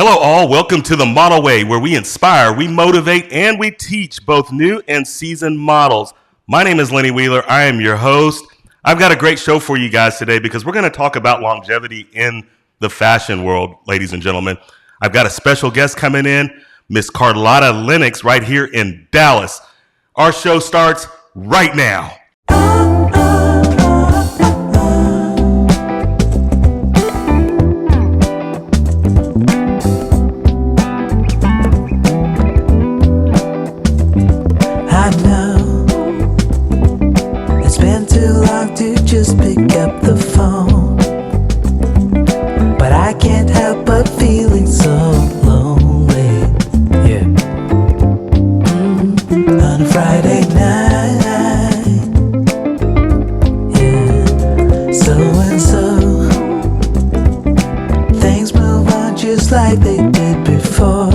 Hello, all. Welcome to the Model Way, where we inspire, we motivate, and we teach both new and seasoned models. My name is Lenny Wheeler. I am your host. I've got a great show for you guys today because we're going to talk about longevity in the fashion world, ladies and gentlemen. I've got a special guest coming in, Miss Carlotta Lennox, right here in Dallas. Our show starts right now. Just pick up the phone, but I can't help but feeling so lonely. Yeah. On a Friday night. Yeah. So and so, things move on just like they did before.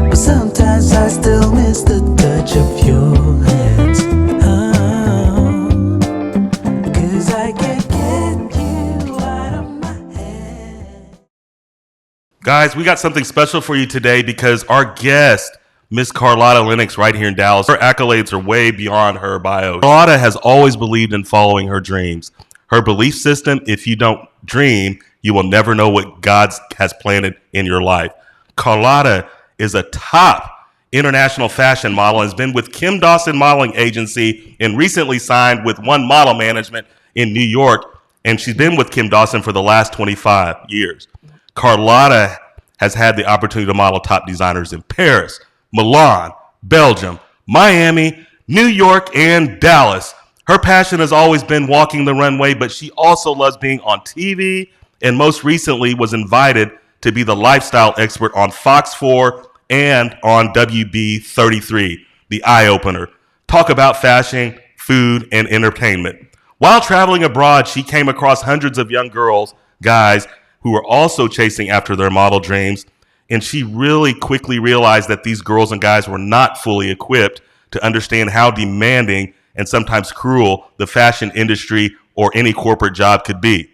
But sometimes I still miss the touch of your hands. Guys, we got something special for you today because our guest, Miss Carlotta Lennox, right here in Dallas, her accolades are way beyond her bio. Carlotta has always believed in following her dreams. Her belief system, if you don't dream, you will never know what God has planted in your life. Carlotta is a top international fashion model and has been with Kim Dawson Modeling Agency and recently signed with One Model Management in New York. And she's been with Kim Dawson for the last 25 years. Carlotta has had the opportunity to model top designers in Paris, Milan, Belgium, Miami, New York, and Dallas. Her passion has always been walking the runway, but she also loves being on TV and most recently was invited to be the lifestyle expert on Fox 4 and on WB33, the eye-opener. Talk about fashion, food, and entertainment. While traveling abroad, she came across hundreds of young girls, guys, who were also chasing after their model dreams. And she really quickly realized that these girls and guys were not fully equipped to understand how demanding and sometimes cruel the fashion industry or any corporate job could be.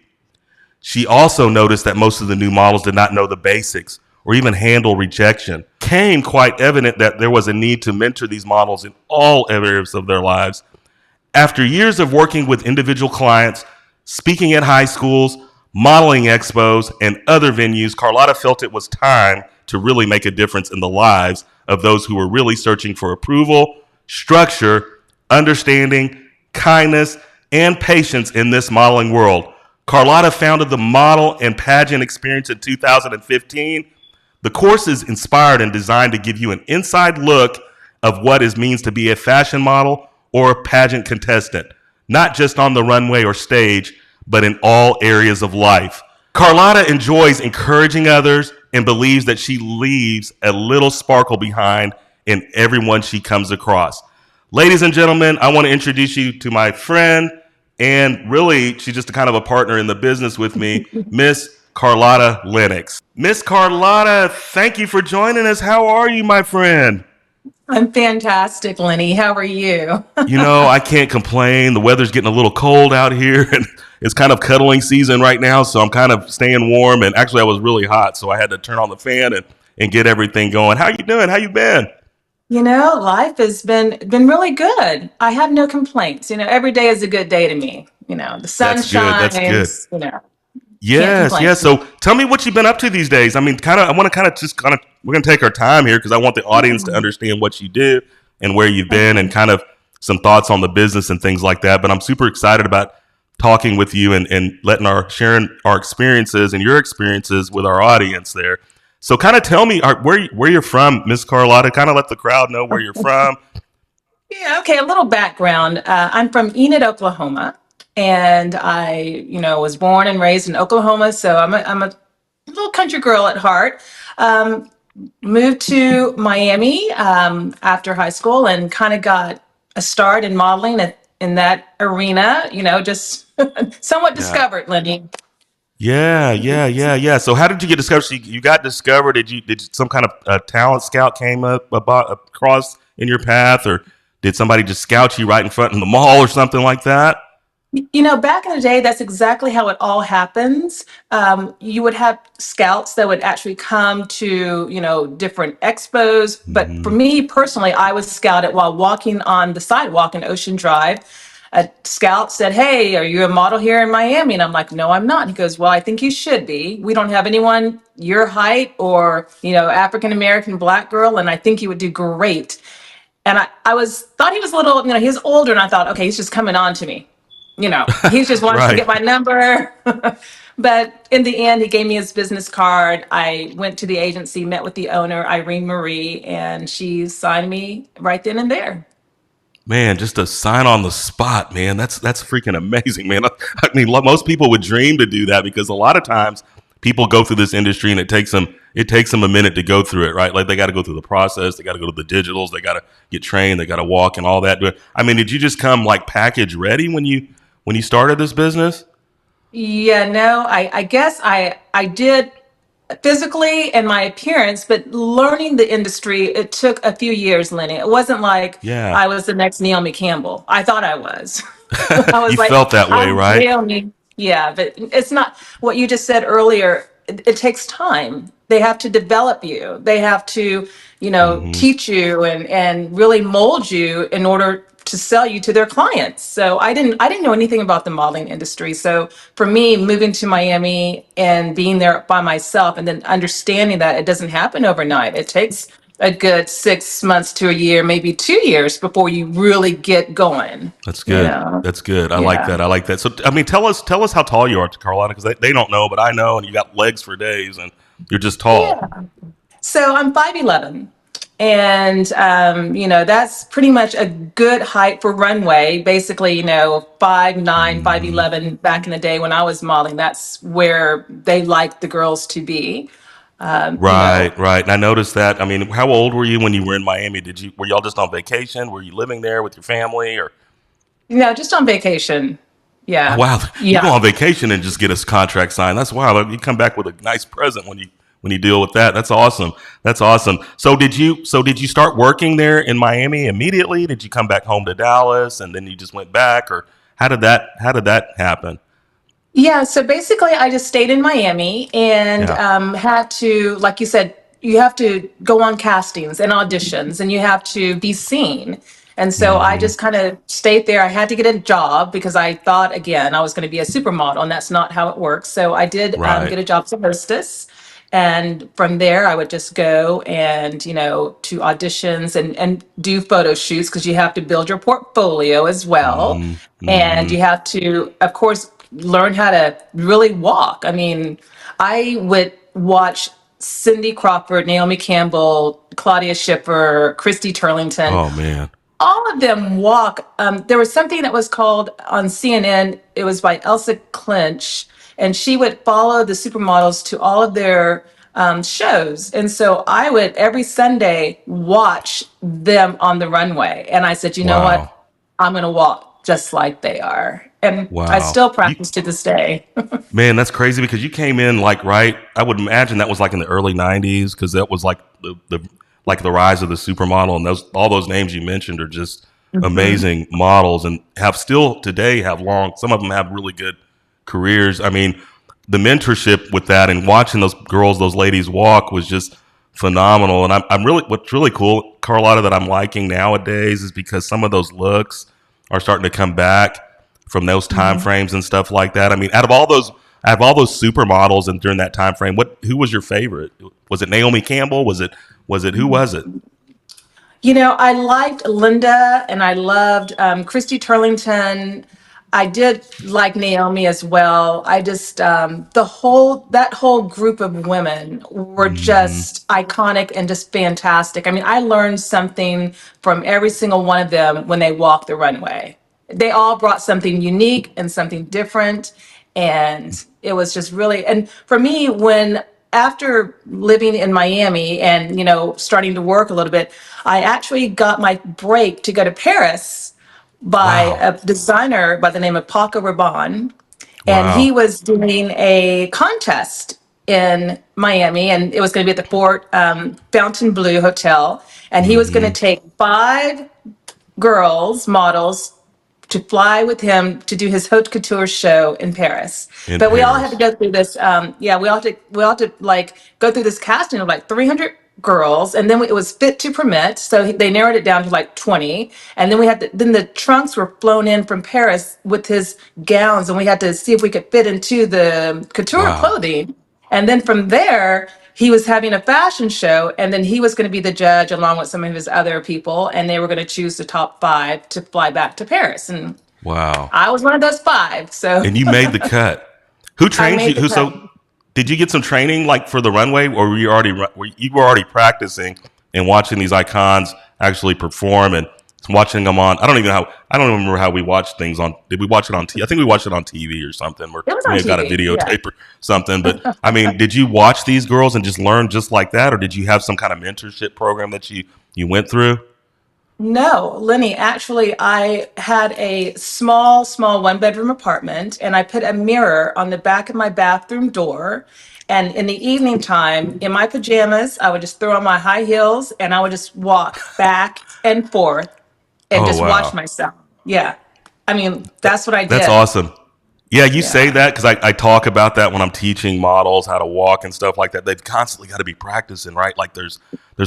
She also noticed that most of the new models did not know the basics or even handle rejection. It became quite evident that there was a need to mentor these models in all areas of their lives. After years of working with individual clients, speaking at high schools, modeling expos, and other venues, Carlotta felt it was time to really make a difference in the lives of those who were really searching for approval, structure, understanding, kindness, and patience in this modeling world. Carlotta founded the Model and Pageant Experience in 2015. The course is inspired and designed to give you an inside look of what it means to be a fashion model or a pageant contestant, not just on the runway or stage, but in all areas of life. Carlotta enjoys encouraging others and believes that she leaves a little sparkle behind in everyone she comes across. Ladies and gentlemen, I want to introduce you to my friend, and really, she's just a kind of a partner in the business with me, Miss Carlotta Lennox. Miss Carlotta, thank you for joining us. How are you, my friend? I'm fantastic, Lenny. How are you? You know, I can't complain. The weather's getting a little cold out here, and it's kind of cuddling season right now, so I'm kind of staying warm. And actually, I was really hot, so I had to turn on the fan and get everything going. How you doing? How you been? You know, life has been really good. I have no complaints. You know, every day is a good day to me. You know, the sun shines. That's good. You know, Yes. So tell me what you've been up to these days. I mean, I want to we're going to take our time here because I want the audience to understand what you do and where you've been and kind of some thoughts on the business and things like that. But I'm super excited about talking with you and sharing our experiences and your experiences with our audience there. So kind of tell me where you're from, Miss Carlotta. Kind of let the crowd know where you're from. Yeah. Okay. A little background. I'm from Enid, Oklahoma, and I, was born and raised in Oklahoma. So I'm a little country girl at heart. Moved to Miami after high school and kind of got a start in modeling in that arena. Just somewhat discovered, Lenny. Yeah. So how did you get discovered? So you got discovered. Did some kind of talent scout came across in your path, or did somebody just scout you right in front in the mall or something like that? Back in the day, that's exactly how it all happens. You would have scouts that would actually come to, different expos. But for Hmm. me personally, I was scouted while walking on the sidewalk in Ocean Drive. A scout said, "Hey, are you a model here in Miami?" And I'm like, "No, I'm not." And he goes, "Well, I think you should be. We don't have anyone your height or, African American black girl, and I think you would do great." And I thought he was a little, he was older, and I thought, okay, he's just coming on to me. He just wants to Right. get my number. But in the end, he gave me his business card. I went to the agency, met with the owner, Irene Marie, and she signed me right then and there. Man, just a sign on the spot, man. That's freaking amazing, man. I mean, most people would dream to do that because a lot of times people go through this industry and it takes them a minute to go through it, right? Like they got to go through the process, they got to go to the digitals, they got to get trained, they got to walk and all that. But I mean, did you just come like package ready when you started this business? Yeah, no, I guess I did physically and my appearance, but learning the industry, it took a few years, Lenny. It wasn't like Yeah. I was the next Naomi Campbell. I thought I was. I was You like, felt that way, I'm right? Naomi. Yeah, but it's not what you just said earlier. It takes time. They have to develop you. They have to, Hmm. teach you and really mold you in order to sell you to their clients. So I didn't know anything about the modeling industry. So for me, moving to Miami and being there by myself and then understanding that it doesn't happen overnight. It takes a good 6 months to a year, maybe 2 years before you really get going. That's You good. know? That's good. I like Yeah. that. I like that. So, I mean, tell us how tall you are, Carlotta, because they don't know, but I know, and you got legs for days, and you're just tall. Yeah. So I'm 5'11", and that's pretty much a good height for runway. Basically, 5'9", Hmm. 5'11" back in the day when I was modeling. That's where they liked the girls to be. Um, you know, Right, right. And I noticed that. I mean, how old were you when you were in Miami? Were y'all just on vacation? Were you living there with your family, or just on vacation. oh, Yeah. wow, you go Yeah. on vacation and just get a contract signed? That's wild. You come back with a nice present when you deal with that. That's awesome. That's awesome. So did you start working there in Miami immediately? Did you come back home to Dallas and then you just went back, or how did that happen? Yeah, so basically, I just stayed in Miami and Yeah. had to, like you said, you have to go on castings and auditions and you have to be seen. And so I Hmm. just kind of stayed there. I had to get a job because I thought, again, I was going to be a supermodel, and that's not how it works. So I did Right. get a job as a hostess. And from there, I would just go and, to auditions and do photo shoots because you have to build your portfolio as well. Hmm. And Hmm. you have to, of course, learn how to really walk. I mean, I would watch Cindy Crawford, Naomi Campbell, Claudia Schiffer, Christy Turlington, Oh man. all of them walk. There was something that was called on CNN. It was by Elsa Clinch, and she would follow the supermodels to all of their shows. And so I would every Sunday watch them on the runway. And I said, you know Wow. what? I'm going to walk just like they are. And I Wow. still You practice to this day. Man, that's crazy because you came in like right. I would imagine that was like in the early '90s because that was like the rise of the supermodel, and all those names you mentioned are just Mhm. amazing models and have still today have long. Some of them have really good careers. I mean, the mentorship with that and watching those girls, those ladies walk was just phenomenal. And I'm really what's really cool, Carlotta, that I'm liking nowadays is because some of those looks are starting to come back from those time Mhm. frames and stuff like that. I mean, out of all those supermodels and during that time frame, who was your favorite? Was it Naomi Campbell? Was it who was it? I liked Linda and I loved Christy Turlington. I did like Naomi as well. I just that whole group of women were Hmm. just iconic and just fantastic. I mean, I learned something from every single one of them when they walked the runway. They all brought something unique and something different, and it was just really, and for me, when after living in Miami and starting to work a little bit, I actually got my break to go to Paris by Wow. a designer by the name of Paco Rabanne, and he Wow. was doing a contest in Miami, and it was going to be at the Fort Fontainebleau Hotel, and he was going to Hmm. take five girls models to fly with him to do his haute couture show in Paris. In But we all had to Paris. go through this. We all had to like go through this casting of like 300 girls, and then it was fit to permit. So they narrowed it down to like 20, and then then the trunks were flown in from Paris with his gowns, and we had to see if we could fit into the couture Wow. clothing. And then from there, he was having a fashion show, and then he was going to be the judge along with some of his other people, and they were going to choose the top five to fly back to Paris. And Wow. I was one of those five, so And you made the cut. Who I trained you? made the Who cut. so did you get some training like for the runway, or were you already practicing and watching these icons actually perform and watching them on? I don't even remember how we watched things on. Did we watch it on TV? I think we watched it on TV or something, or It was we on may have got a TV. Yeah. videotape or something. But I mean, did you watch these girls and just learn just like that, or did you have some kind of mentorship program that you went through? No, Lenny, actually, I had a small one-bedroom apartment, and I put a mirror on the back of my bathroom door. And in the evening time, in my pajamas, I would just throw on my high heels and I would just walk back and forth and Oh just watch wow. myself. Yeah. I mean, That, that's what I that's did. awesome. Yeah, you say Yeah. that because I talk about that when I'm teaching models how to walk and stuff like that. They've constantly got to be practicing, right? Like there's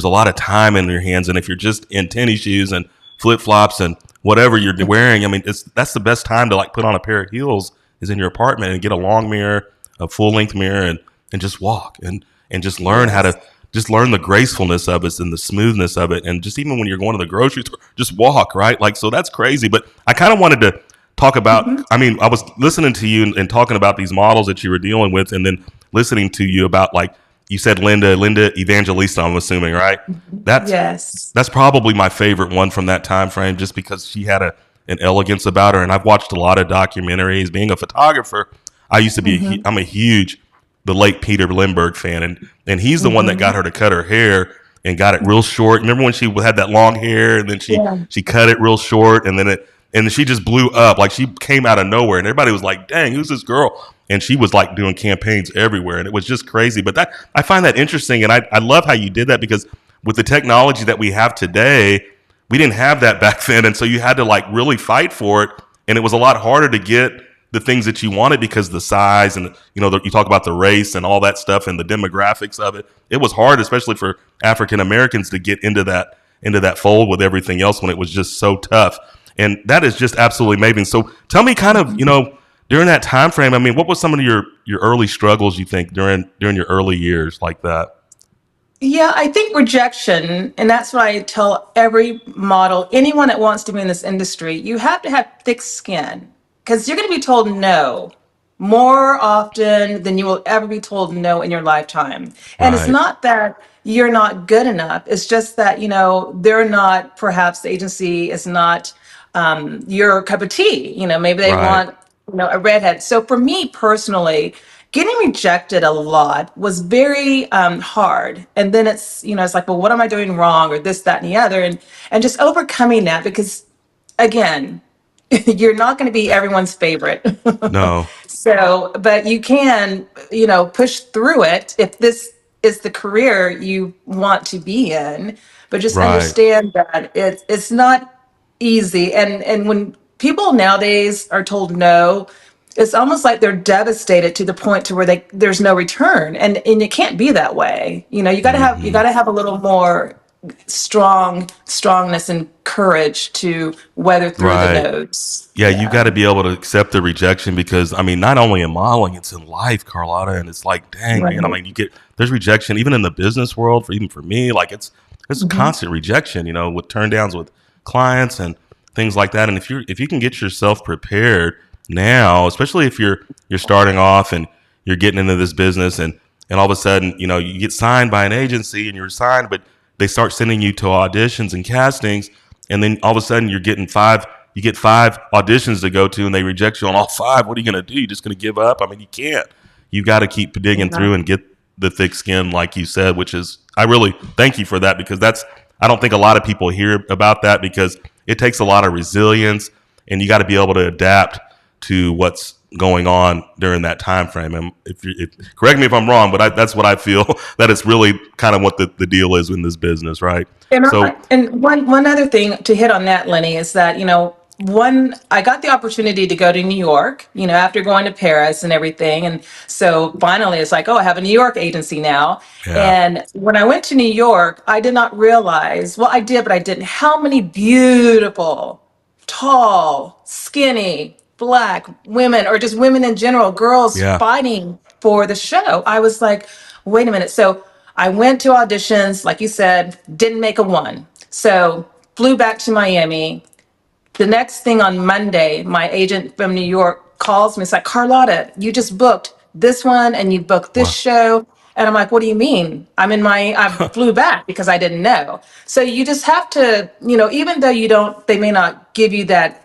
a lot of time in your hands, and if you're just in tennis shoes and flip flops and whatever you're wearing, I mean, that's the best time to like put on a pair of heels is in your apartment and get a long mirror, a full length mirror, and just walk and just learn how Yes. to just learn the gracefulness of it and the smoothness of it, and just even when you're going to the grocery store, just walk, right? Like so that's crazy. But I kind of wanted to talk about. Hmm. I mean, I was listening to you and talking about these models that you were dealing with, and then listening to you about like you said, Linda Evangelista. I'm assuming, right? That's Yes. that's probably my favorite one from that time frame, just because she had an elegance about her. And I've watched a lot of documentaries. Being a photographer, I used to be. Hmm. I'm a huge the late Peter Lindbergh fan, and he's the one that got Hmm. her to cut her hair and got it real short. Remember when she had that long hair and then she Yeah. she cut it real short and then it and she just blew up like she came out of nowhere and everybody was like, "Dang, who's this girl?" And she was like doing campaigns everywhere and it was just crazy. But that I find that interesting and I love how you did that because with the technology that we have today, we didn't have that back then, and so you had to like really fight for it, and it was a lot harder to get the things that you wanted because the size and you talk about the race and all that stuff and the demographics of it. It was hard, especially for African Americans, to get into that fold with everything else when it was just so tough. And that is just absolutely amazing. So tell me, kind of, during that time frame. I mean, what was some of your early struggles you think during your early years like that? Yeah, I think rejection, and that's what I tell every model, anyone that wants to be in this industry, you have to have thick skin because you're going to be told no more often than you will ever be told no in your lifetime. And it's Right, not that you're not good enough, it's just that, they're not, perhaps the agency is not your cup of tea. Maybe they right, want, a redhead. So for me personally, getting rejected a lot was very hard. And then it's like, well, what am I doing wrong, or this, that, and the other, and just overcoming that because, again, you're not going to be everyone's favorite. no, So, but you can, push through it if this is the career you want to be in. But just right, understand that it's not easy. And when people nowadays are told no, it's almost like they're devastated to the point to where there's no return. And it can't be that way. You got to have a little more strongness and courage to weather through the right. no's. Yeah, you got Yeah. to be able to accept the rejection because I mean, not only in modeling, it's in life, Carlotta, and it's like, dang, man. I Right. mean, there's rejection even in the business world even for me. Like it's Hmm. constant rejection, with turn downs with clients and things like that. And if you can get yourself prepared now, especially if you're starting off and you're getting into this business and all of a sudden, you get signed by an agency and you're signed, but they start sending you to auditions and castings, and then all of a sudden you get five auditions to go to and they reject you on all five. What are you going to do? You just going to give up? I mean, you can't. You got to keep digging Yeah. through and get the thick skin, like you said, which is, I really thank you for that because I don't think a lot of people hear about that because it takes a lot of resilience and you got to be able to adapt to what's going on during that time frame. And correct me if I'm wrong, but that's what I feel that it's really kind of what the deal is in this business, right? And So, one other thing to hit on that, Lenny, is that I got the opportunity to go to New York, after going to Paris and everything. And so finally it's like, oh, I have a New York agency now. Yeah. And when I went to New York, I did not realize, well, I did, but I didn't, how many beautiful, tall, skinny, black women, or just women in general, girls Yeah. fighting for the show. I was like, wait a minute. So I went to auditions, like you said, didn't make a one. So flew back to Miami. The next thing on Monday, my agent from New York calls me. It's like, Carlotta, you just booked this one and you booked this Wow. show. And I'm like, what do you mean? I flew back because I didn't know. So you just have to, even though they may not give you that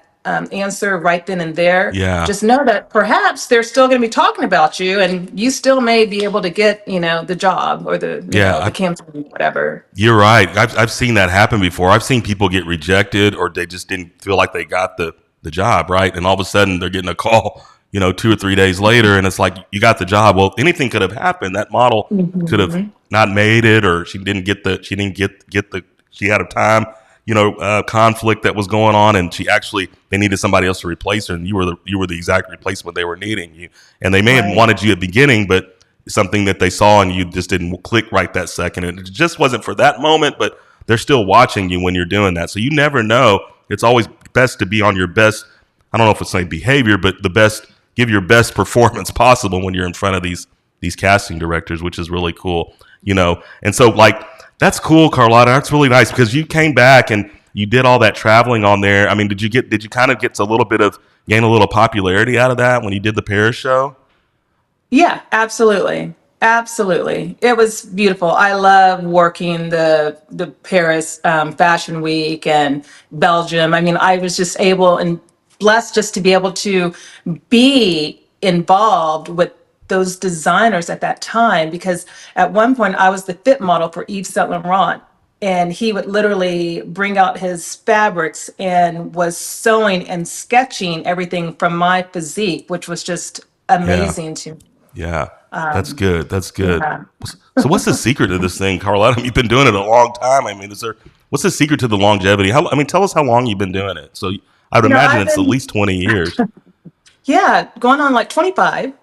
answer right then and there, Yeah. just know that perhaps they're still going to be talking about you and you still may be able to get, the job or the Yeah. campaign, whatever. You're right. I've seen that happen before. I've seen people get rejected or they just didn't feel like they got the job, right? And all of a sudden they're getting a call, 2 or 3 days later, and it's like, you got the job. Well, anything could have happened. That model could have not made it, or she didn't get she had a time, conflict that was going on, and they needed somebody else to replace her, and you were the exact replacement they were needing. And they may have Right. wanted you at the beginning, but something that they saw and you just didn't click right that second. And it just wasn't for that moment, but they're still watching you when you're doing that. So you never know. It's always best to be on your best, I don't know if it's like behavior, but give your best performance possible when you're in front of these casting directors, which is really cool, And so like, that's cool, Carlotta. That's really nice because you came back and you did all that traveling on there. I mean, did you kind of gain a little popularity out of that when you did the Paris show? Yeah, absolutely. Absolutely. It was beautiful. I love working the Paris Fashion Week and Belgium. I mean, I was just able and blessed just to be able to be involved with those designers at that time because at one point I was the fit model for Yves Saint Laurent, and he would literally bring out his fabrics and was sewing and sketching everything from my physique, which was just Yeah. amazing to me. Yeah, that's good. That's good. Yeah. So, what's the secret to this thing, Carlotta? You've been doing it a long time. I mean, what's the secret to the longevity? Tell us how long you've been doing it. So, I would imagine I've it's at been, least 20 years. yeah, going on like 25.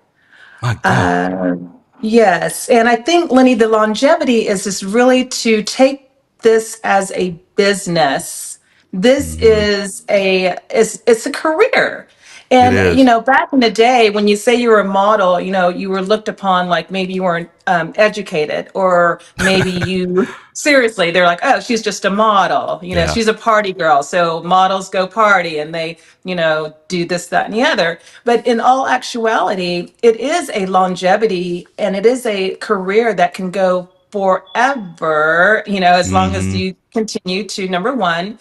My God. Yes. And I think, Lenny, the longevity is just really to take this as a business. This Hmm. is it's a career. It And, is. back in the day when you say you were a model, you were looked upon like maybe you weren't educated, or maybe seriously, they're like, oh, she's just a model, Yeah. she's a party girl. So models go party and they, do this, that, and the other. But in all actuality, it is a longevity and it is a career that can go forever, as long as Hmm. you continue to, number one,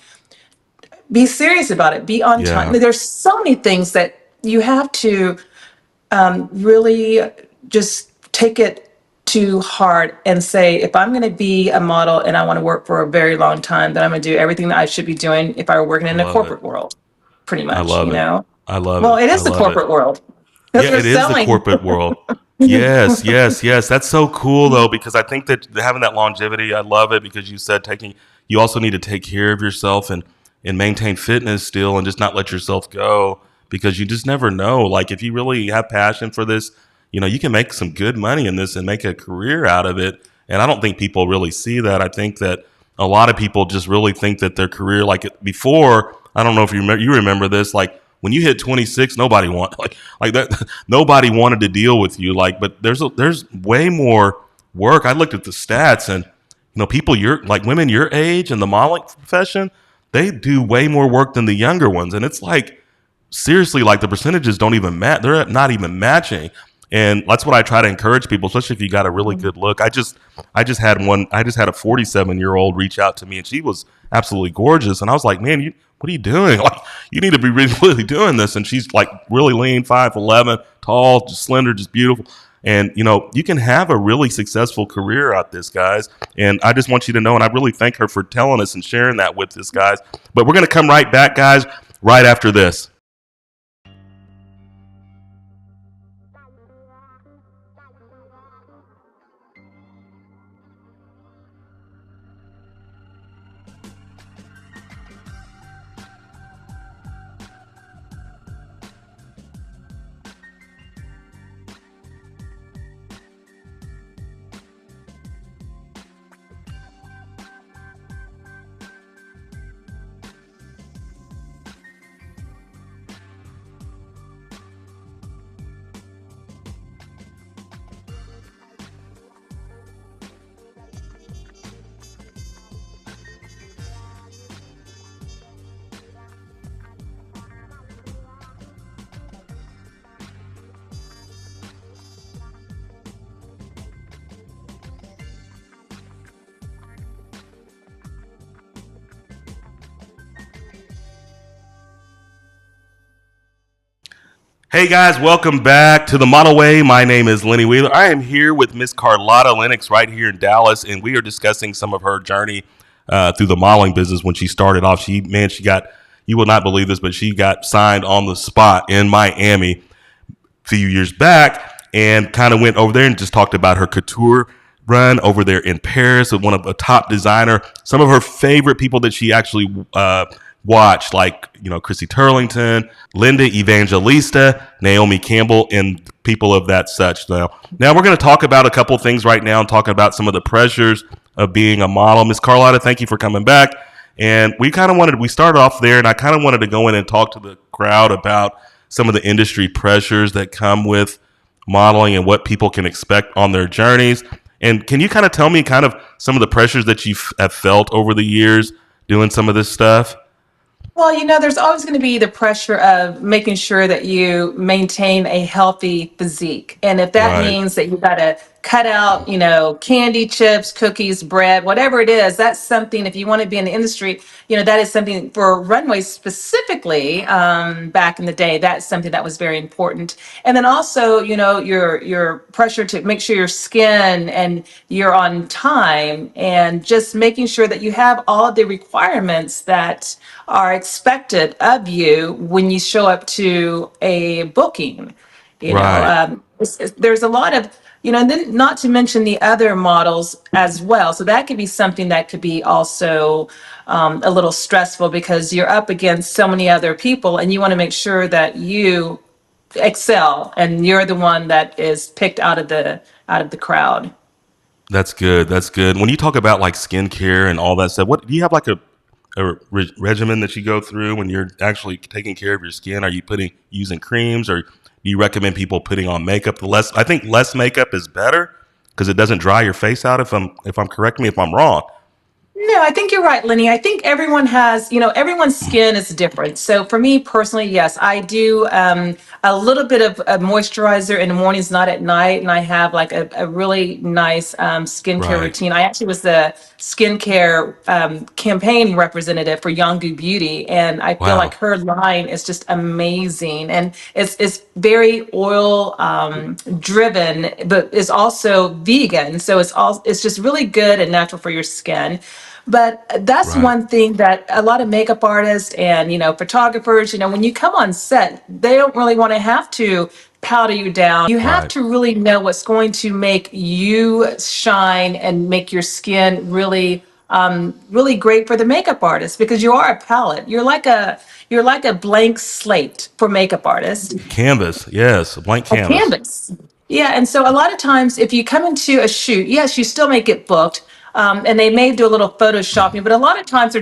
be serious about it, be on time. I Yeah. mean, there's so many things that you have to really just take it to heart and say, if I'm going to be a model and I want to work for a very long time, then I'm going to do everything that I should be doing if I were working I in a love it. corporate world, pretty I much, love it. I love Well, it. it I is the love it. corporate world because Yeah, you're it is the selling. corporate world. Yes, yes, yes. That's so cool though, because I think that having that longevity, I love it because you said you also need to take care of yourself and maintain fitness still and just not let yourself go because you just never know. Like if you really have passion for this, you can make some good money in this and make a career out of it. And I don't think people really see that. I think that a lot of people just really think that their career, like before, I don't know if you remember this, like when you hit 26, nobody want like that. Nobody wanted to deal with you. Like, but there's way more work. I looked at the stats, and people women your age in the modeling profession, they do way more work than the younger ones, and it's like seriously, like the percentages don't even match. They're not even matching. And that's what I try to encourage people, especially if you got a really good look. I just had a 47-year-old reach out to me, and she was absolutely gorgeous. And I was like, man, what are you doing? Like, you need to be really, really doing this. And she's like really lean, 5'11", tall, just slender, just beautiful. And you can have a really successful career out this, guys. And I just want you to know, and I really thank her for telling us and sharing that with us, guys. But we're gonna come right back, guys, right after this. Hey guys, welcome back to the Model Way. My name is Lenny Wheeler. I am here with Miss Carlotta Lennox right here in Dallas, and we are discussing some of her journey through the modeling business. When she started off, she got, you will not believe this, but she got signed on the spot in Miami a few years back, and kind of went over there and just talked about her couture run over there in Paris with one of a top designer. Some of her favorite people that she actually watched, like, Chrissy Turlington, Linda Evangelista, Naomi Campbell, and people of that such. Now we're going to talk about a couple things right now and talk about some of the pressures of being a model. Miss Carlotta, thank you for coming back. And we started off there, and I kind of wanted to go in and talk to the crowd about some of the industry pressures that come with modeling and what people can expect on their journeys. And can you kind of tell me kind of some of the pressures that you have felt over the years doing some of this stuff? Well, there's always going to be the pressure of making sure that you maintain a healthy physique. And if that Right, means that you got to cut out, candy, chips, cookies, bread, whatever it is, that's something, if you want to be in the industry, that is something for runways specifically, back in the day, that's something that was very important. And then also, your pressure to make sure your skin and you're on time and just making sure that you have all of the requirements that are expected of you when you show up to a booking. right. There's a lot of, and then not to mention the other models as well. So that could be something that could be also a little stressful because you're up against so many other people and you want to make sure that you excel and you're the one that is picked out of the crowd. That's good. That's good. When you talk about like skincare and all that stuff, what do you have like a regimen that you go through when you're actually taking care of your skin? Are you using creams, or do you recommend people putting on makeup? I think less makeup is better because it doesn't dry your face out. If I'm correct me if I'm wrong. No, I think you're right, Lenny. I think everyone has, everyone's skin is different. So for me personally, yes, I do a little bit of a moisturizer in the mornings, not at night. And I have like a really nice skincare Right. routine. I actually was the skincare campaign representative for Yongu Beauty. And I feel like Wow. her line is just amazing. And it's very oil driven, but it's also vegan. So it's just really good and natural for your skin. But that's Right. one thing that a lot of makeup artists and, photographers, when you come on set, they don't really want to have to powder you down. You have Right. to really know what's going to make you shine and make your skin really great for the makeup artist because you are a palette. You're like a blank slate for makeup artists. Canvas. Yes. A blank A canvas. canvas. Yeah, and so a lot of times, if you come into a shoot, yes, you still may get booked, and they may do a little photoshopping, but a lot of times,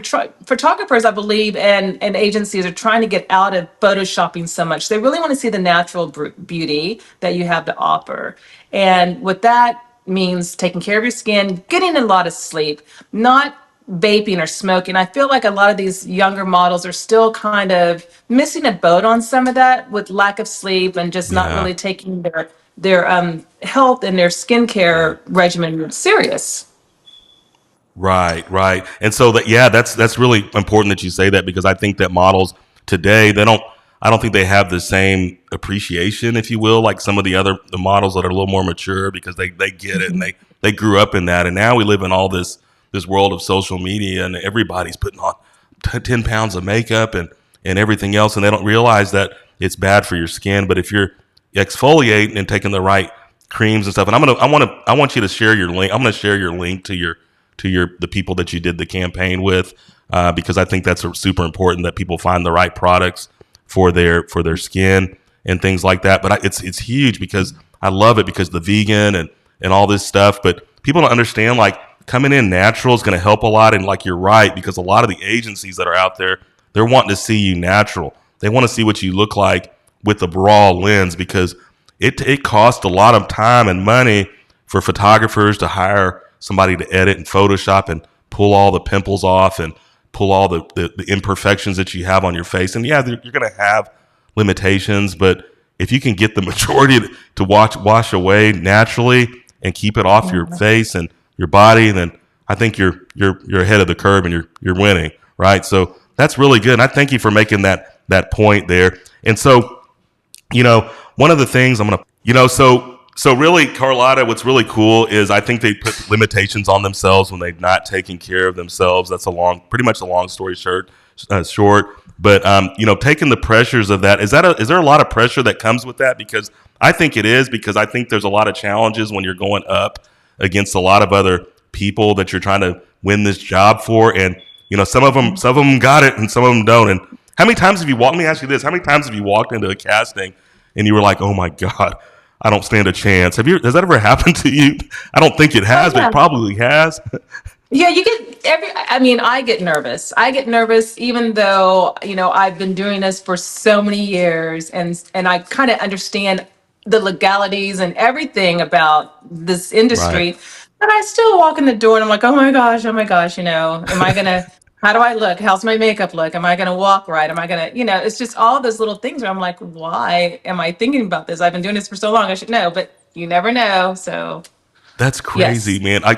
photographers, I believe, and agencies are trying to get out of photoshopping so much. They really want to see the natural beauty that you have to offer, and what that means taking care of your skin, getting a lot of sleep, not vaping or smoking. I feel like a lot of these younger models are still kind of missing a boat on some of that with lack of sleep and just not Yeah. really taking their health and their Yeah. skincare regimen serious. Right, right. And so that's really important that you say that because I think that models today, I don't think they have the same appreciation, if you will, like some of the models that are a little more mature because they get it and they grew up in that. And now we live in all this world of social media and everybody's putting on 10 pounds of makeup and everything else. And they don't realize that it's bad for your skin. But if you're exfoliating and taking the right creams and stuff, and I want you to share your link. I'm going to share your link to the people that you did the campaign with, because I think that's super important that people find the right products for their skin and things like that. But it's huge because I love it because the vegan and all this stuff. But people don't understand like coming in natural is going to help a lot. And like you're right because a lot of the agencies that are out there, they're wanting to see you natural. They want to see what you look like with the raw lens because it costs a lot of time and money for photographers to hire somebody to edit and Photoshop and pull all the pimples off and pull all the imperfections that you have on your face. And yeah, you're going to have limitations, but if you can get the majority to wash away naturally and keep it off your face and your body, then I think you're ahead of the curve and you're winning, right? So that's really good. And I thank you for making that point there. And so One of the things I'm gonna, so really, Carlotta, what's really cool is I think they put limitations on themselves when they've not taken care of themselves. That's pretty much a long story short. But taking the pressures of that, is there a lot of pressure that comes with that? Because I think it is, because I think there's a lot of challenges when you're going up against a lot of other people that you're trying to win this job for, and some of them got it and some of them don't. And how many times have you walked? Let me ask you this: how many times have you walked into a casting and you were like, "Oh my god, I don't stand a chance"? Has that ever happened to you? I don't think it Oh has, but it yeah. probably has. Yeah, you get I mean, I get nervous. I get nervous even though, I've been doing this for so many years, and I kind of understand the legalities and everything about this Right. industry. But I still walk in the door and I'm like, oh my gosh, am I gonna how do I look? How's my makeup look? Am I gonna walk right? Am I gonna, it's just all those little things where I'm like, why am I thinking about this? I've been doing this for so long, I should know, but you never know. So That's crazy, yes. man. I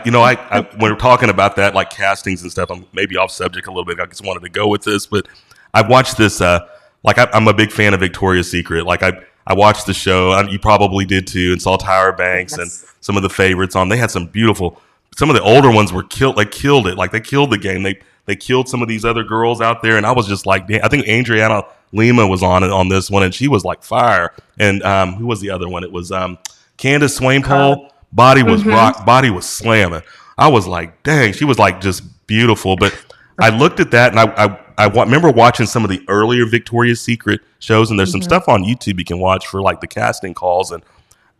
when we're talking about that, like castings and stuff, I'm maybe off subject a little bit. I just wanted to go with this, but I watched this. I'm a big fan of Victoria's Secret. I watched the show. You probably did too, and saw Tyra Banks and Yes. some of the favorites on. They had some beautiful. Some of the older ones were killed. They killed it. Like they killed the game. They killed some of these other girls out there, and I was just like, damn. I think Adriana Lima was on this one, and she was like fire. And who was the other one? It was Candace Carla. Swainpole. Body was Mm-hmm. rock. Body was slamming. I was like, dang, she was like just beautiful. But I looked at that, and remember watching some of the earlier Victoria's Secret shows, and there's some Hmm. stuff on YouTube you can watch for like the casting calls, and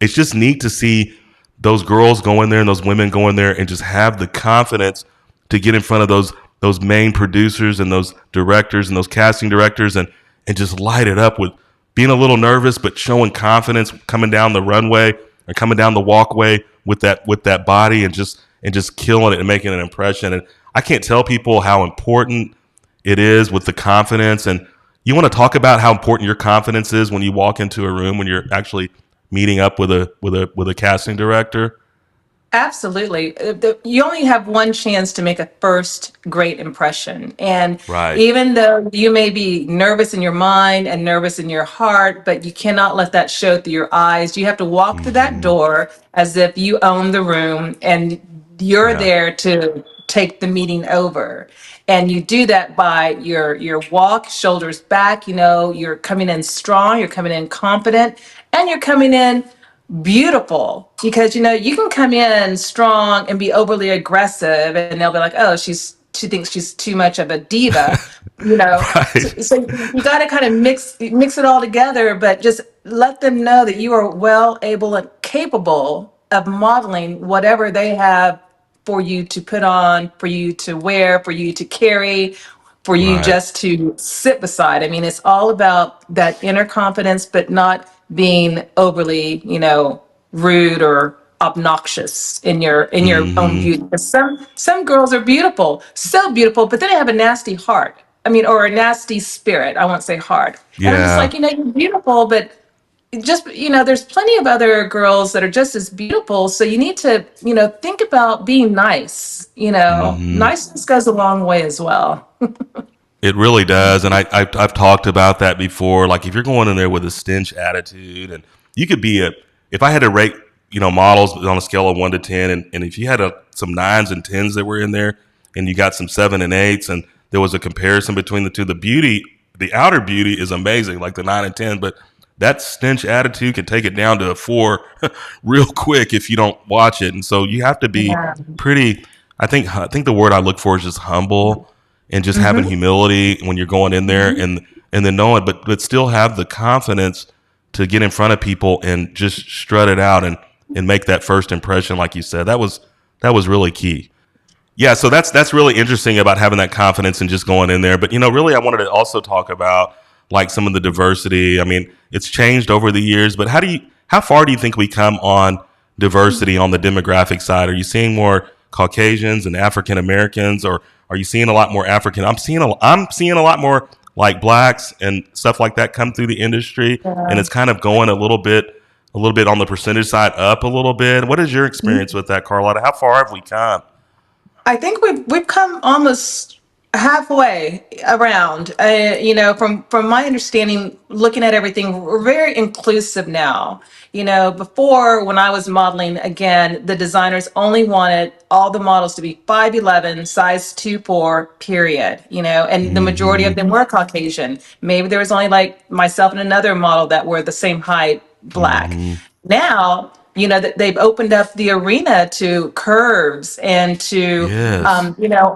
it's just neat to see those girls go in there and those women go in there and just have the confidence to get in front of those main producers and those directors and those casting directors, and just light it up with being a little nervous but showing confidence coming down the runway or coming down the walkway with that body, and just killing it and making an impression. And I can't tell people how important it is with the confidence. And you want to talk about how important your confidence is when you walk into a room when you're actually meeting up with a casting director. Absolutely. You only have one chance to make a first great impression. And Right. even though you may be nervous in your mind and nervous in your heart, but you cannot let that show through your eyes. You have to walk through that Hmm. door as if you own the room and you're Yeah. there to take the meeting over. And you do that by your walk, shoulders back, you're coming in strong, you're coming in confident, and you're coming in beautiful, because you can come in strong and be overly aggressive and they'll be like, oh, she thinks she's too much of a diva, you know so, Right. so you got to kind of mix it all together, but just let them know that you are well able and capable of modeling whatever they have for you to put on, for you to wear, for you to carry, for you Right. just to sit beside. I mean, it's all about that inner confidence, but not being overly, rude or obnoxious in your own Hmm. beauty. Because some girls are beautiful, so beautiful, but then they have a nasty heart. I mean, or a nasty spirit. I won't say heart. And I'm just like, Yeah. you're beautiful, but just there's plenty of other girls that are just as beautiful, so you need to think about being nice. Hmm. Niceness goes a long way as well. It really does, and I've talked about that before. Like if you're going in there with a stench attitude, and you could be if I had to rate models on a scale of 1 to 10, and if you had some nines and tens that were in there, and you got some seven and eights, and there was a comparison between the two, the outer beauty is amazing, like the 9 and 10, but that stench attitude can take it down to a 4 real quick if you don't watch it. And so you have to be Yeah. pretty. I think the word I look for is just humble and just having Hmm. humility when you're going in there, and then knowing, but still have the confidence to get in front of people and just strut it out and make that first impression, like you said. That was really key. Yeah, so that's really interesting about having that confidence and just going in there. But really, I wanted to also talk about like some of the diversity. I mean, it's changed over the years, but how far do you think we come on diversity on the demographic side? Are you seeing more Caucasians and African Americans, or are you seeing a lot more African? I'm seeing a lot more like blacks and stuff like that come through the industry, and Yeah. it's kind of going a little bit on the percentage side up a little bit. What is your experience with that, Carlotta? How far have we come? I think we've come almost. halfway around. From my understanding, looking at everything, we're very inclusive now. Before, when I was modeling, again, the designers only wanted all the models to be 5'11", size 2'4", period. And the majority Mm-hmm. of them were Caucasian. Maybe there was only like myself and another model that were the same height, black. Mm-hmm. Now, that they've opened up the arena to curves and to Yes,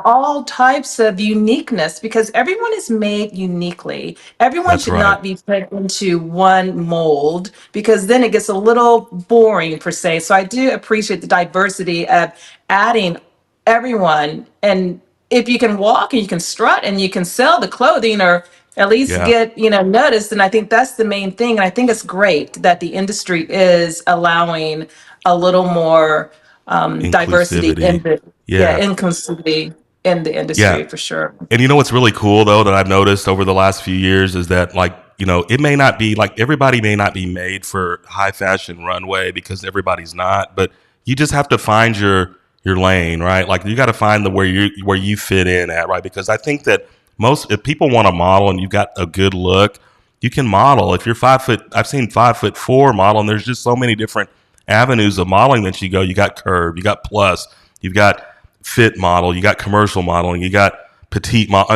all types of uniqueness, because everyone is made uniquely. Everyone that's should right. not be put into one mold, because then it gets a little boring per se. So I do appreciate the diversity of adding everyone. And if you can walk and you can strut and you can sell the clothing, or at least Yeah. get noticed, and I think that's the main thing. And I think it's great that the industry is allowing a little more diversity in Inclusivity. the Yeah. inclusivity in the Yeah. industry, for sure. And you know what's really cool though that I've noticed over the last few years is that, like, it may not be like everybody may not be made for high fashion runway, because everybody's not, but you just have to find your lane, right? Like, you got to find the where you fit in at, right? Because I think that most, if people want to model and you've got a good look, you can model. If you're 5 foot, I've seen 5'4" model, and there's just so many different avenues of modeling that you go. You got curve, you got plus, you've got fit model, you got commercial modeling, you got petite model,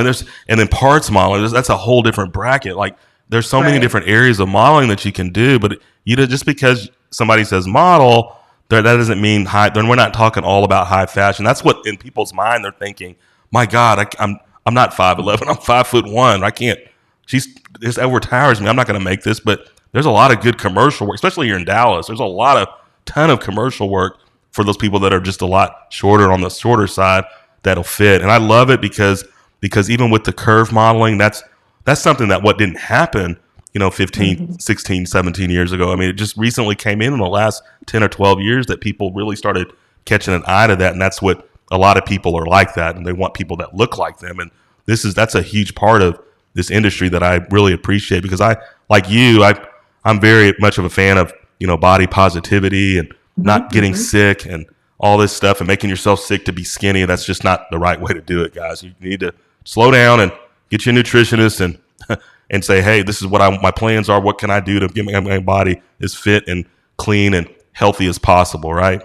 and then parts modeling. That's a whole different bracket. Like, there's so many Right. different areas of modeling that you can do, but just because somebody says model, that doesn't mean high. Then we're not talking all about high fashion. That's what in people's mind they're thinking. My God, I'm not 5'11". I'm 5'1". I can't. This overtowers me. I'm not going to make this. But there's a lot of good commercial work, especially here in Dallas. There's a ton of commercial work for those people that are just a lot shorter, on the shorter side, that'll fit. And I love it because even with the curve modeling, that's something that what didn't happen, 15, 16, 17 years ago. I mean, it just recently came in the last 10 or 12 years that people really started catching an eye to that. And that's what a lot of people are like that. And they want people that look like them. And that's a huge part of this industry that I really appreciate, because like you, I'm very much of a fan of, body positivity and not getting sick and all this stuff and making yourself sick to be skinny. That's just not the right way to do it, guys. You need to slow down and get your nutritionist and and say, hey, this is what my plans are. What can I do to get my body as fit and clean and healthy as possible, right?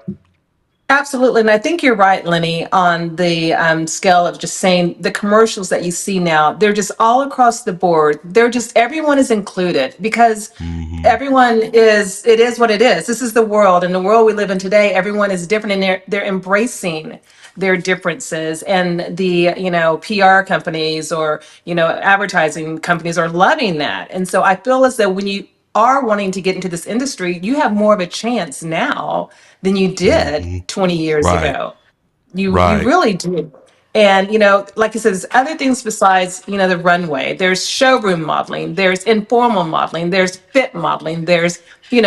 Absolutely. And I think you're right, Lenny, on the scale of just saying the commercials that you see now, they're just all across the board. They're just, everyone is included, because Mm-hmm. it is what it is. This is the world, and the world we live in today, everyone is different, and they're embracing their differences. And the, PR companies, or, advertising companies are loving that. And so I feel as though when you are wanting to get into this industry, you have more of a chance now than you did Mm-hmm. 20 years Right. ago. You Right. really do. And like you said, there's other things besides the runway. There's showroom modeling, there's informal modeling, there's fit modeling, there's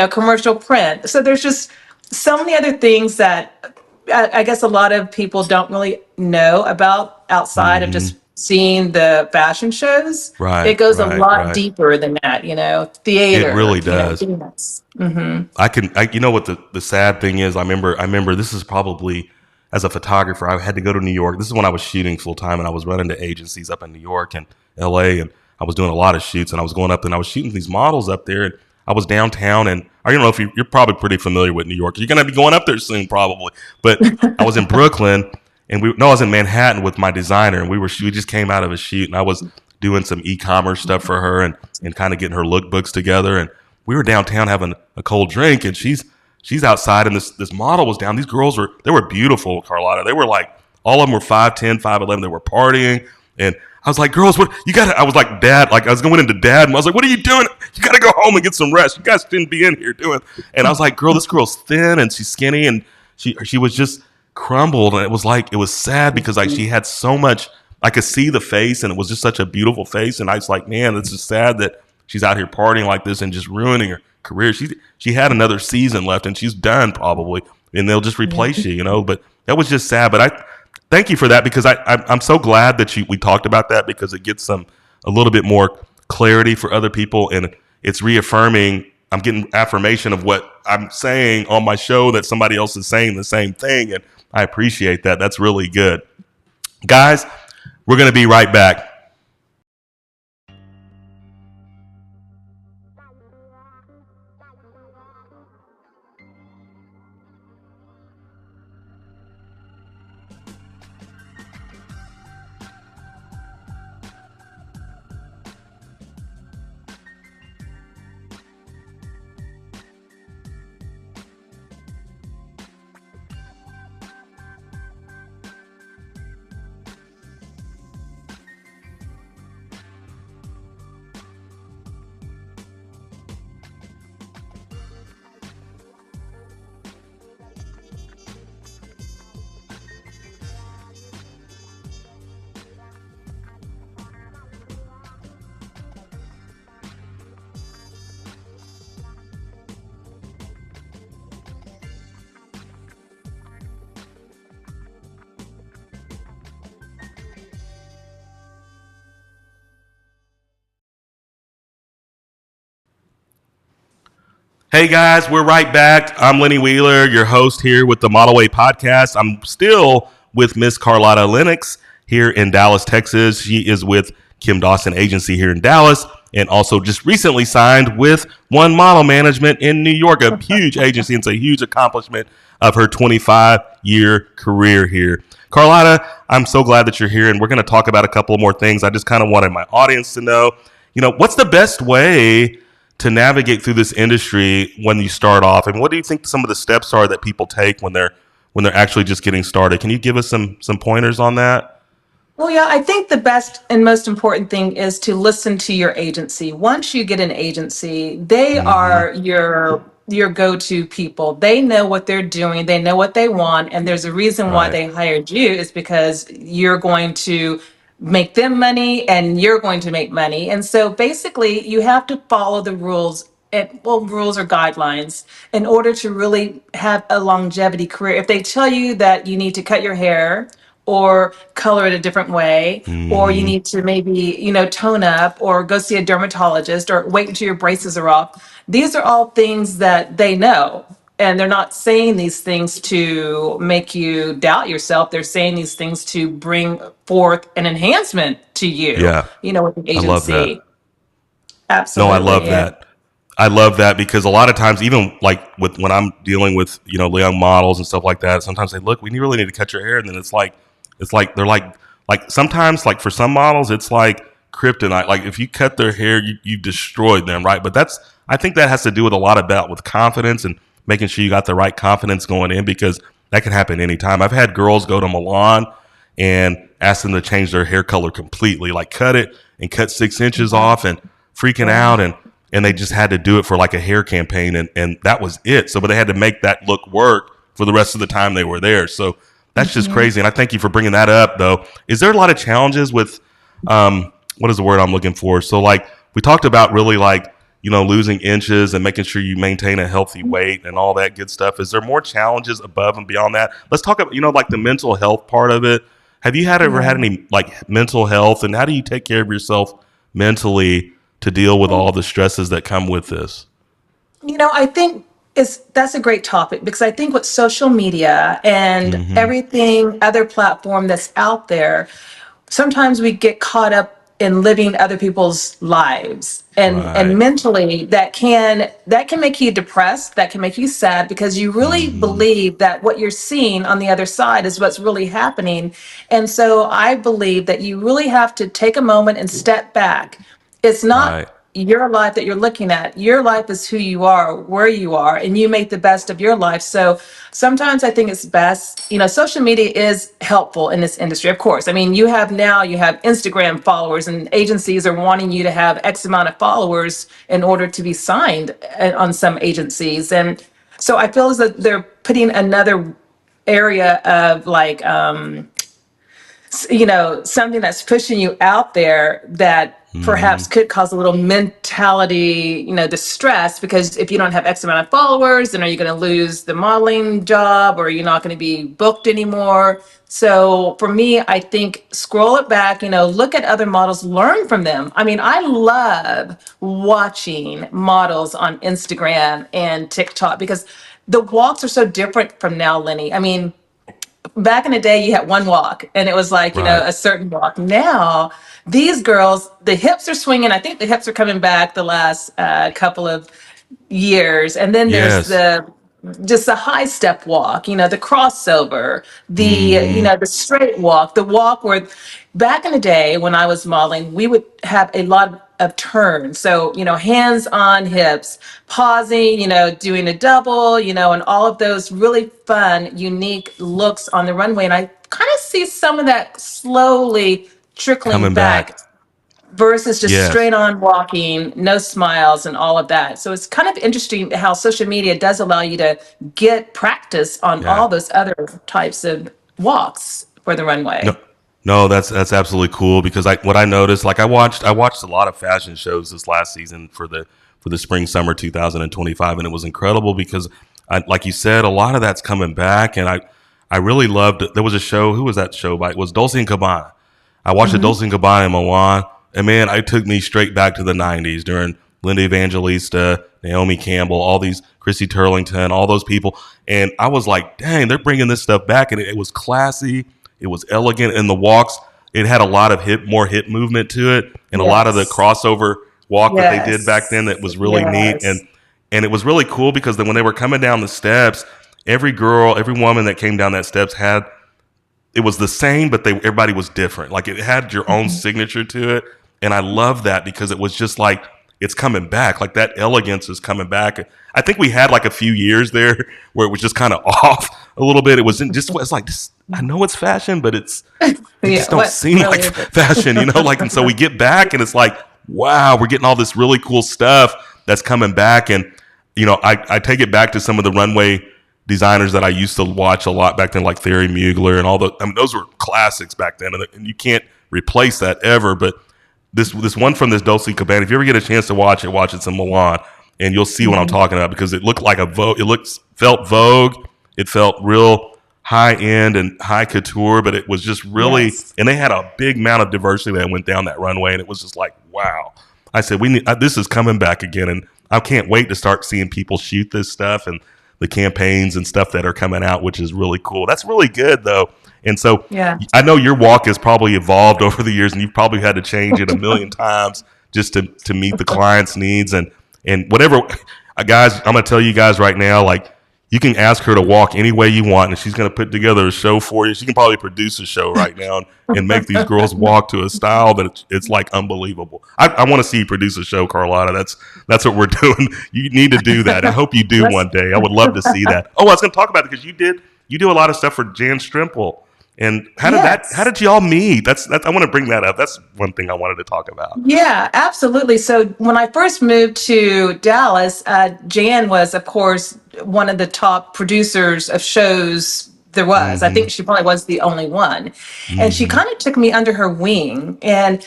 commercial print. So there's just so many other things that I guess a lot of people don't really know about outside of Mm-hmm. just seeing the fashion shows. It Right. goes a Right. lot Right. deeper than that, It theater, really does. dance. You know what the sad thing is? I remember this is probably, as a photographer, I had to go to New York. This is when I was shooting full time, and I was running to agencies up in New York and LA, and I was doing a lot of shoots, and I was going up and I was shooting these models up there, and I was downtown, and I don't know if you're probably pretty familiar with New York. You're going to be going up there soon, probably. But I was in Brooklyn, and I was in Manhattan with my designer, and we just came out of a shoot, and I was doing some e-commerce stuff for her, and kind of getting her lookbooks together, and we were downtown having a cold drink, and she's outside, and this model was down. These girls they were beautiful, Carlotta. They were like, all of them were 5'10", 5'11". They were partying, and I was like, girls, what you got? I was like, dad, like I was going into dad, and I was like, what are you doing? You got to go home and get some rest. You guys shouldn't be in here doing. And I was like, this girl's thin and she's skinny, and she was just crumbled, and it was sad, because like she had so much. I could see the face, and it was just such a beautiful face, and I was like, man, this is sad that she's out here partying like this and just ruining her career. She had another season left, and she's done probably, and they'll just replace you. But that was just sad. But I thank you for that, because I'm so glad that we talked about that, because it gets a little bit more clarity for other people, and it's reaffirming. I'm getting affirmation of what I'm saying on my show, that somebody else is saying the same thing, and I appreciate that. That's really good, guys. We're going to be right back. Hey guys, we're right back. I'm Lenny Wheeler, your host here with the Model Way podcast. I'm still with Miss Carlotta Lennox here in Dallas, Texas. She is with Kim Dawson Agency here in Dallas and also just recently signed with One Model Management in New York, a huge agency. It's a huge accomplishment of her 25-year career here. Carlotta, I'm so glad that you're here, and we're going to talk about a couple more things. I just kind of wanted my audience to know, what's the best way to navigate through this industry when you start off, and what do you think some of the steps are that people take when they're actually just getting started? Can you give us some pointers on that? Well, yeah, I think the best and most important thing is to listen to your agency. Once you get an agency, they Mm-hmm. are your go-to people. They know what they're doing, they know what they want, and there's a reason why Right. they hired you is because you're going to make them money and you're going to make money. And so basically, you have to follow the rules. Rules or guidelines in order to really have a longevity career. If they tell you that you need to cut your hair or color it a different way, or you Mm-hmm. need to maybe, tone up or go see a dermatologist or wait until your braces are off. These are all things that they know. And they're not saying these things to make you doubt yourself. They're saying these things to bring forth an enhancement to you, Yeah, with an I love that. agency. No, I Absolutely. love And that. I love that because a lot of times, even like with when I'm dealing with young models and stuff like that, sometimes they look, we really need to cut your hair, and then it's like they're like sometimes like for some models, it's like kryptonite. Like if you cut their hair, you destroyed them, right? But I think that has to do with a lot about with confidence and making sure you got the right confidence going in because that can happen anytime. I've had girls go to Milan and ask them to change their hair color completely, like cut it and cut 6 inches off and freaking out and they just had to do it for like a hair campaign and that was it. So but they had to make that look work for the rest of the time they were there. So that's just crazy. And I thank you for bringing that up though. Is there a lot of challenges with what is the word I'm looking for? So like we talked about really like losing inches and making sure you maintain a healthy weight and all that good stuff. Is there more challenges above and beyond that? Let's talk about like the mental health part of it. Have you ever had yeah. any like mental health, and how do you take care of yourself mentally to deal with all the stresses that come with this? I think that's a great topic because I think with social media and Mm-hmm. everything other platform that's out there, sometimes we get caught up in living other people's lives and Right. mentally that can make you depressed, that can make you sad because you really Mm-hmm. believe that what you're seeing on the other side is what's really happening. And so I believe that you really have to take a moment and step back. It's not Right. your life that you're looking at. Your life is who you are, where you are, and you make the best of your life. So sometimes I think it's best, social media is helpful in this industry, of course. I mean, you have Instagram followers, and agencies are wanting you to have X amount of followers in order to be signed on some agencies. And so I feel as though they're putting another area of like something that's pushing you out there that Mm-hmm. perhaps could cause a little mentality, distress, because if you don't have X amount of followers, then are you going to lose the modeling job or you're not going to be booked anymore? So for me, I think scroll it back, look at other models, learn from them. I mean, I love watching models on Instagram and TikTok because the walks are so different from now, Lenny. I mean, back in the day, you had one walk, and it was like, Right. a certain walk. Now, these girls, the hips are swinging. I think the hips are coming back the last couple of years. And then there's Yes. the high step walk, the crossover, Hmm. the straight walk, the walk where back in the day when I was modeling, we would have a lot of turns. So, hands on hips, pausing, doing a double, and all of those really fun, unique looks on the runway. And I kind of see some of that slowly trickling Coming back. back versus just Yes. straight on walking, no smiles, and all of that. So it's kind of interesting how social media does allow you to get practice on Yeah. all those other types of walks for the No, runway. no, that's absolutely cool because what I noticed, like I watched a lot of fashion shows this last season for the spring summer 2025, and it was incredible because like you said, a lot of that's coming back, and I really loved it. There was a show. Who was that show by? It was Dolce and Gabbana. I watched the Dolce and Gabbana in Milan, and man, it took me straight back to the '90s during Linda Evangelista, Naomi Campbell, all these Chrissy Turlington, all those people, and I was like, dang, they're bringing this stuff back, and it was classy, it was elegant, and the walks, it had a lot of more hip movement to it, and a lot of the Yes. crossover walk that they did back then Yes. that was really neat, Yes. and it was really cool because then when they were coming down the steps, every girl, every woman that came down that steps had it was the same, but everybody was different. Like it had your own signature to it, and I love that because it was just like it's coming back. Like that elegance is coming back. I think we had like a few years there where it was just kind of off a little bit. It was it's like this, I know it's fashion, but it Yeah. just don't What seem really like is it? fashion, Like, and so we get back and it's like, wow, we're getting all this really cool stuff that's coming back, and I take it back to some of the runway designers that I used to watch a lot back then, like Thierry Mugler and all the. I mean, those were classics back then, and you can't replace that ever. But this one from this Dolce Gabbana, if you ever get a chance to watch it in Milan, and you'll see what I'm talking about because it looked like a Vogue. Felt Vogue. It felt real high end and high couture, but it was just really. Yes. And they had a big amount of diversity that went down that runway, and it was just like, wow. I said, we need this is coming back again, and I can't wait to start seeing people shoot this stuff and the campaigns and stuff that are coming out, which is really cool. That's really good though. And so Yeah. I know your walk has probably evolved over the years and you've probably had to change it a million times just to meet the client's needs and whatever. Guys, I'm going to tell you guys right now, like you can ask her to walk any way you want and she's going to put together a show for you. She can probably produce a show right now and make these girls walk to a style that it's like unbelievable. I want to see you produce a show, Carlotta. That's what we're doing. You need to do that. I hope you do Let's one day. I would love to see that. Oh, I was going to talk about it because you do a lot of stuff for Jan Strimple. And how Yes. did y'all meet? That's I want to bring that up. That's one thing I wanted to talk about. Yeah, absolutely. So when I first moved to Dallas, Jan was, of course, one of the top producers of shows there was. I Mm-hmm. think she probably was the only one. And she Mm-hmm. kind of took me under her wing. And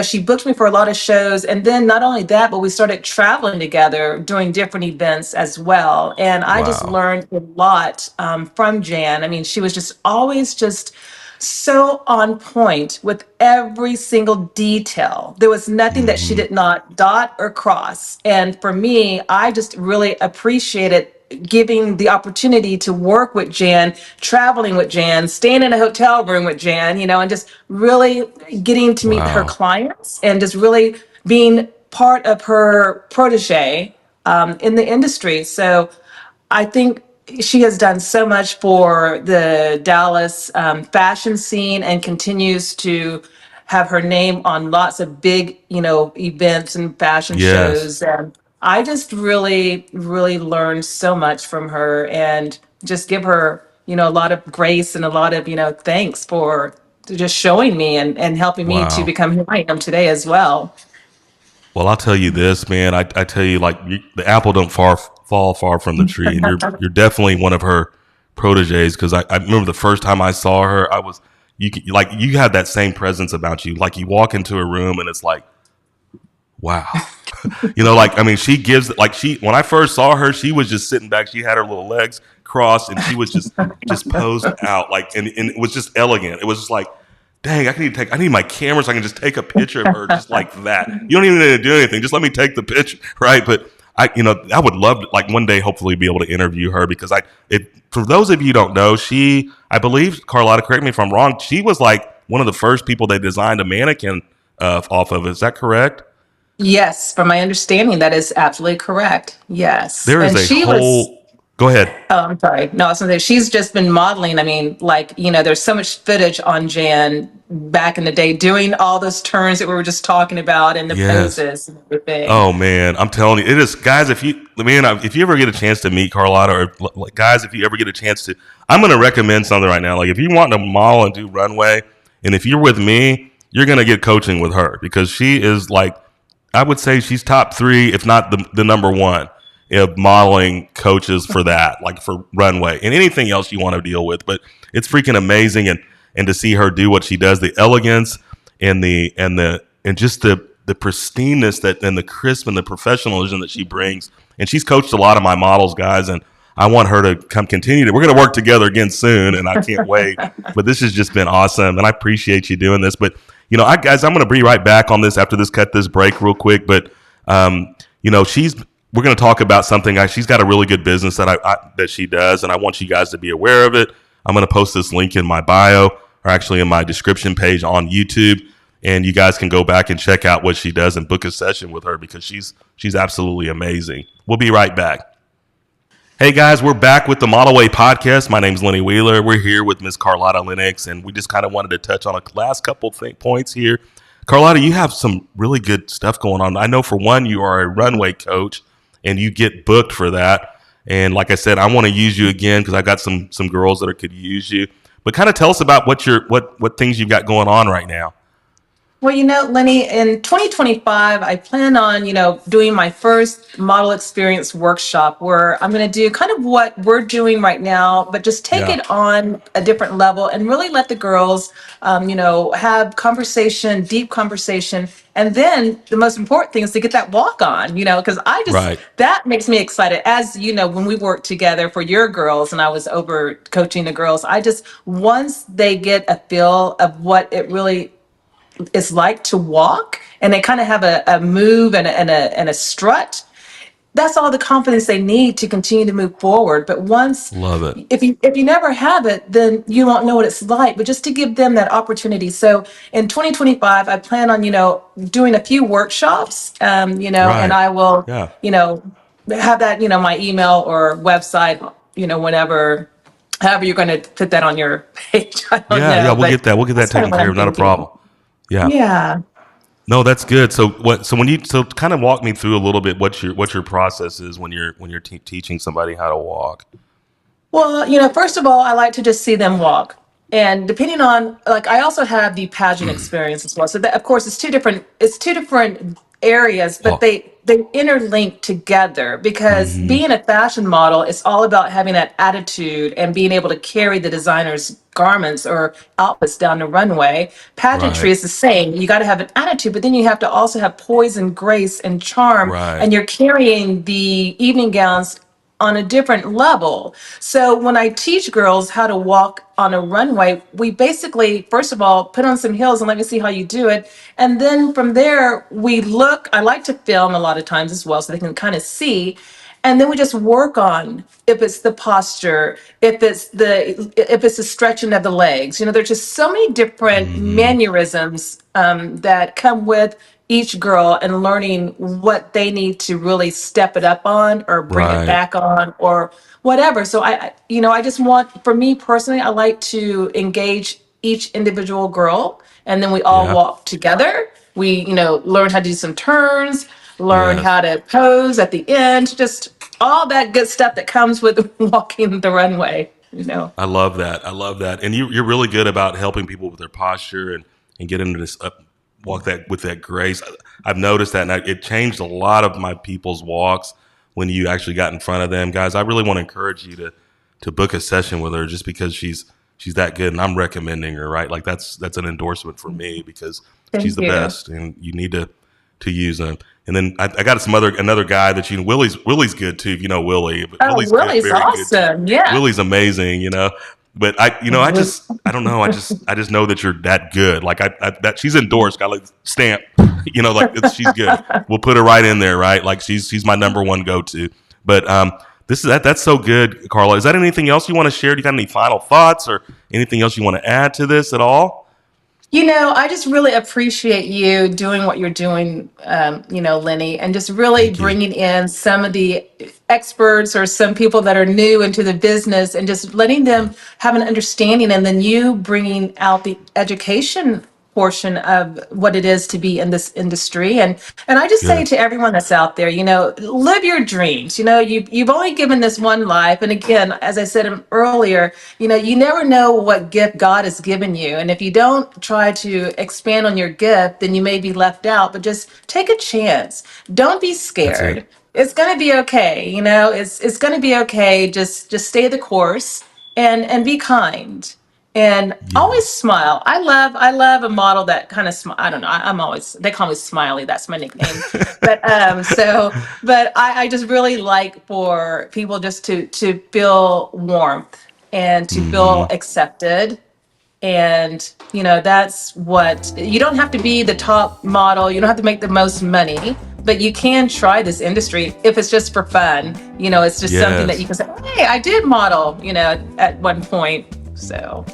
she booked me for a lot of shows. And then not only that, but we started traveling together doing different events as well. And I just Wow. learned a lot from Jan. I mean, she was just always just so on point with every single detail. There was nothing that she Mm-hmm. did not dot or cross. And for me, I just really appreciated giving the opportunity to work with Jan, traveling with Jan, staying in a hotel room with Jan, and just really getting to meet her Wow. clients and just really being part of her protege in the industry. So I think she has done so much for the Dallas fashion scene and continues to have her name on lots of big, events and fashion Yes. shows. And I just really, really learned so much from her and just give her, a lot of grace and a lot of, thanks for just showing me and helping me to Wow. become who I am today as well. Well, I'll tell you this, man. I tell you, like the apple don't fall far from the tree, and you're definitely one of her proteges. Because I remember the first time I saw her, you had that same presence about you. Like you walk into a room and it's like, wow. Like I mean, she gives like when I first saw her, she was just sitting back. She had her little legs crossed and she was just posed out like and it was just elegant. It was just like, dang, I need my camera so I can just take a picture of her just like that. You don't even need to do anything. Just let me take the picture, right? But I would love to, like, one day hopefully be able to interview her, because for those of you who don't know, I believe, Carlotta, correct me if I'm wrong, she was like one of the first people they designed a mannequin off of. Is that correct? Yes, from my understanding, that is absolutely correct. Yes. There is And a she was, whole, go ahead. oh, I'm sorry. No, I was going to say, she's just been modeling. I mean, like, there's so much footage on Jan back in the day doing all those turns that we were just talking about and the Yes. poses and everything. Oh man, I'm telling you, it is, guys. If you ever get a chance to meet Carlotta, or like, guys, if you ever get a chance to, I'm going to recommend something right now. Like, if you want to model and do runway, and if you're with me, you're going to get coaching with her, because she is like, I would say she's top three, if not the number one of modeling coaches for that, like for runway and anything else you want to deal with. But it's freaking amazing, and to see her do what she does, the elegance and just the pristineness and the crisp and the professionalism that she brings. And she's coached a lot of my models, guys, and I want her to come continue to. We're going to work together again soon, and I can't wait. But this has just been awesome, and I appreciate you doing this. But guys, I'm going to be right back on this after cut this break real quick. But we're going to talk about something. She's got a really good business that she does, and I want you guys to be aware of it. I'm going to post this link in my bio, or actually in my description page on YouTube. And you guys can go back and check out what she does and book a session with her, because she's absolutely amazing. We'll be right back. Hey guys, we're back with the Model Way podcast. My name's Lenny Wheeler. We're here with Miss Carlotta Lennox, and we just kind of wanted to touch on a last couple points here. Carlotta, you have some really good stuff going on. I know, for one, you are a runway coach, and you get booked for that. And like I said, I want to use you again, because I've got some girls that could use you. But kind of tell us about what things you've got going on right now. Well, Lenny, in 2025, I plan on, doing my first model experience workshop, where I'm going to do kind of what we're doing right now, but just take Yeah. it on a different level and really let the girls, have conversation, deep conversation. And then the most important thing is to get that walk on, because Right. that makes me excited. As you know, when we worked together for your girls and I was over coaching the girls, once they get a feel of what it really is like to walk, and they kind of have a move and a strut, that's all the confidence they need to continue to move forward. But once, Love it. if you never have it, then you won't know what it's like. But just to give them that opportunity. So in 2025, I plan on doing a few workshops, and Right. I will Yeah. have that my email or website, whenever. However, you're going to put that on your page. I don't Yeah. Yeah. know, We'll but get that. We'll get that that's kind of taken what care I'm of. Not a thinking. problem. Yeah. Yeah. No, that's good. So kind of walk me through a little bit what your process is when you're teaching somebody how to walk. Well, first of all, I like to just see them walk. And depending on, like, I also have the pageant experience as well. So that, of course, it's two different areas, but Walk. they interlink together, because Hmm. being a fashion model is all about having that attitude and being able to carry the designer's garments or outfits down the runway. Pageantry Right. is the same. You got to have an attitude, but then you have to also have poise and grace and charm, Right. and you're carrying the evening gowns on a different level. So when I teach girls how to walk on a runway, we basically, first of all, put on some heels and let me see how you do it. And then from there, I like to film a lot of times as well, so they can kind of see. And then we just work on, if it's the posture, if it's the stretching of the legs. There's just so many different Hmm. mannerisms that come with each girl, and learning what they need to really step it up on or bring it Right. back on or whatever. So I just want, for me personally, I like to engage each individual girl, and then we all Yeah. walk together. We, learn how to do some turns, learn Yes. how to pose at the end, just all that good stuff that comes with walking the runway. I love that. I love that. And you're really good about helping people with their posture and get into this walk that with that grace. I've noticed that, and it changed a lot of my people's walks when you actually got in front of them, guys. I really want to encourage you to book a session with her, just because she's that good, and I'm recommending her. Right, like that's an endorsement for me, because she's Thank the you. best, and you need to use them. And then I got another guy that Willie's good too. If you know Willie, but Oh, Willie's good, Willie's very good too. awesome. Yeah. Willie's amazing. But I don't know. I just know that you're that good. Like that she's endorsed. Got like stamp. She's good. We'll put her right in there, right? Like she's my number one go to. But that's so good, Carla. Is that anything else you want to share? Do you got any final thoughts or anything else you want to add to this at all? I just really appreciate you doing what you're doing, Lenny, and just really Thank you. bringing in some of the experts or some people that are new into the business and just letting them have an understanding, and then you bringing out the education portion of what it is to be in this industry. And I just say Good. to everyone that's out there, live your dreams. You've only given this one life, and again, as I said earlier, you never know what gift God has given you, and if you don't try to expand on your gift, then you may be left out. But just take a chance. Don't be That's it. scared. It's going to be okay. It's going to be okay. Just stay the course and be kind and always Yes. smile. I love a model that kind of smile. I don't know. I'm always, they call me Smiley. That's my nickname. But I just really like for people just to feel warmth and to feel Hmm. accepted. And that's what, you don't have to be the top model, you don't have to make the most money, but you can try this industry if it's just for fun. It's just something that you Yes. can say, hey, I did model, at one point. So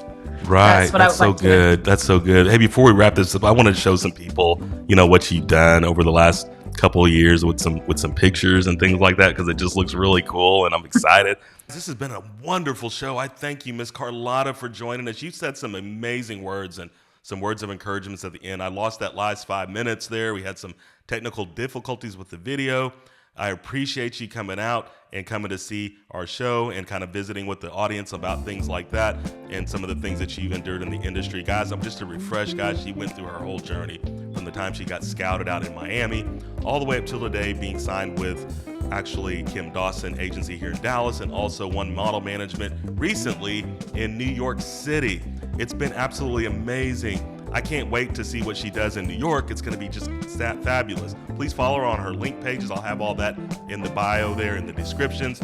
Right. that's what I That's would so like to. good. That's so good. Hey, before we wrap this up, I want to show some people, what you've done over the last couple of years with some pictures and things like that because it just looks really cool and I'm excited. This has been a wonderful show. I thank you, Miss Carlotta, for joining us. You said some amazing words and some words of encouragement at the end. I lost that last 5 minutes there. We had some technical difficulties with the video. I appreciate you coming out and coming to see our show and kind of visiting with the audience about things like that and some of the things that you've endured in the industry. Guys, I'm just to refresh, guys, she went through her whole journey from the time she got scouted out in Miami all the way up till today being signed with actually Kim Dawson Agency here in Dallas and also One Model Management recently in New York City. It's been absolutely amazing. I can't wait to see what she does in New York. It's going to be just fabulous. Please follow her on her link pages. I'll have all that in the bio there in the descriptions.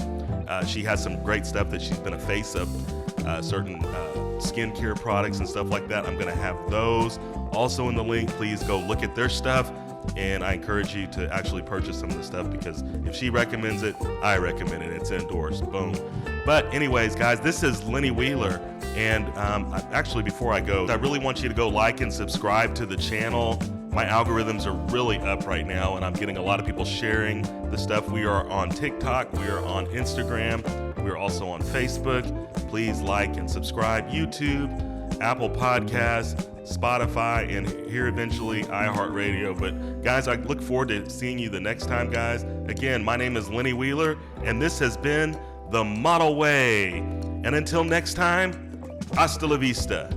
She has some great stuff that she's been a face of, certain skincare products and stuff like that. I'm going to have those also in the link. Please go look at their stuff. And I encourage you to actually purchase some of the stuff because if she recommends it, I recommend it. It's endorsed. Boom. But anyways, guys, this is Lenny Wheeler. And actually, before I go, I really want you to go like and subscribe to the channel. My algorithms are really up right now, and I'm getting a lot of people sharing the stuff. We are on TikTok. We are on Instagram. We are also on Facebook. Please like and subscribe. YouTube, Apple Podcasts, Spotify, and here eventually iHeartRadio. But guys, I look forward to seeing you the next time, guys. Again, my name is Lenny Wheeler, and this has been The Model Way. And until next time, hasta la vista.